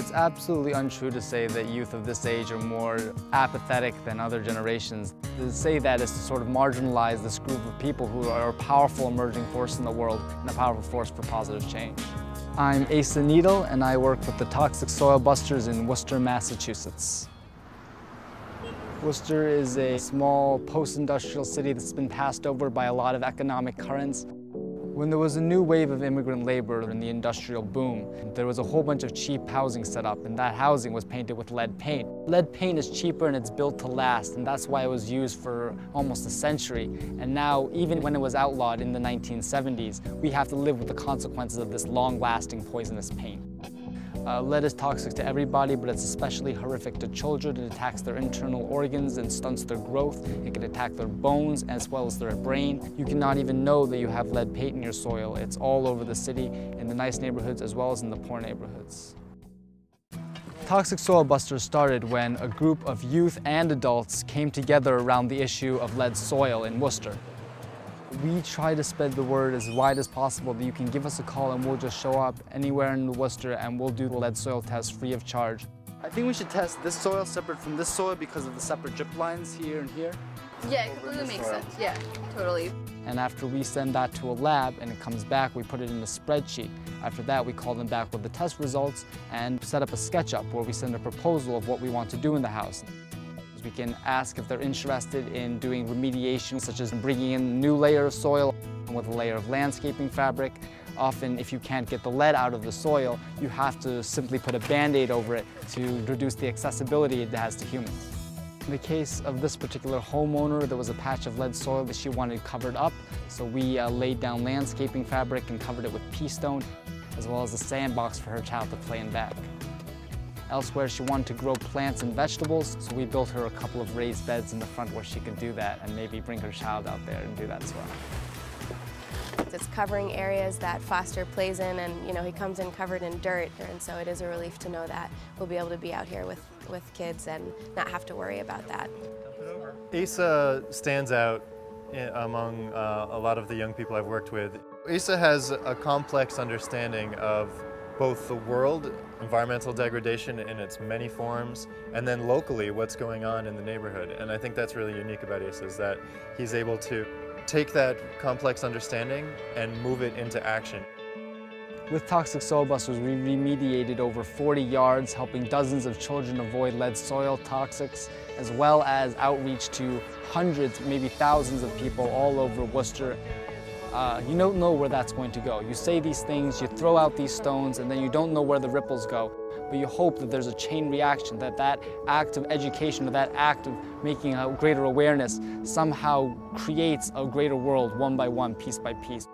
It's absolutely untrue to say that youth of this age are more apathetic than other generations. To say that is to sort of marginalize this group of people who are a powerful emerging force in the world and a powerful force for positive change. I'm Asa Needle, and I work with the Toxic Soil Busters in Worcester, Massachusetts. Worcester is a small post-industrial city that's been passed over by a lot of economic currents. When there was a new wave of immigrant labor in the industrial boom, there was a whole bunch of cheap housing set up, and that housing was painted with lead paint. Lead paint is cheaper and it's built to last, and that's why it was used for almost a century. And now, even when it was outlawed in the 1970s, we have to live with the consequences of this long-lasting poisonous paint. Lead is toxic to everybody, but it's especially horrific to children. It attacks their internal organs and stunts their growth. It can attack their bones as well as their brain. You cannot even know that you have lead paint in your soil. It's all over the city, in the nice neighborhoods as well as in the poor neighborhoods. Toxic Soil Busters started when a group of youth and adults came together around the issue of lead soil in Worcester. We try to spread the word as wide as possible that you can give us a call and we'll just show up anywhere in Worcester and we'll do the lead soil test free of charge. I think we should test this soil separate from this soil because of the separate drip lines here and here. Yeah, it completely makes sense. Yeah, totally. And after we send that to a lab and it comes back, we put it in a spreadsheet. After that, we call them back with the test results and set up a SketchUp where we send a proposal of what we want to do in the house. We can ask if they're interested in doing remediation, such as bringing in a new layer of soil with a layer of landscaping fabric. Often, if you can't get the lead out of the soil, you have to simply put a Band-Aid over it to reduce the accessibility it has to humans. In the case of this particular homeowner, there was a patch of lead soil that she wanted covered up, so we laid down landscaping fabric and covered it with pea stone, as well as a sandbox for her child to play in back. Elsewhere, she wanted to grow plants and vegetables, so we built her a couple of raised beds in the front where she could do that and maybe bring her child out there and do that as well. It's covering areas that Foster plays in, and he comes in covered in dirt, and so it is a relief to know that we'll be able to be out here with kids and not have to worry about that. Asa stands out among a lot of the young people I've worked with. Asa has a complex understanding of both the world, environmental degradation in its many forms, and then locally what's going on in the neighborhood. And I think that's really unique about Asa, is that he's able to take that complex understanding and move it into action. With Toxic Soil Busters, we remediated over 40 yards, helping dozens of children avoid lead soil toxics, as well as outreach to hundreds, maybe thousands of people all over Worcester. You don't know where that's going to go. You say these things, you throw out these stones, and then you don't know where the ripples go. But you hope that there's a chain reaction, that that act of education or that act of making a greater awareness somehow creates a greater world one by one, piece by piece.